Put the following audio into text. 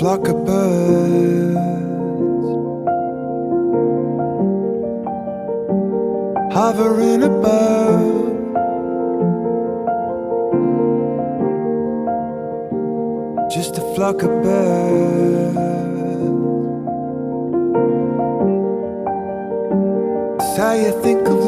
flock of birds hovering above. Just a flock of birds. It's how you think of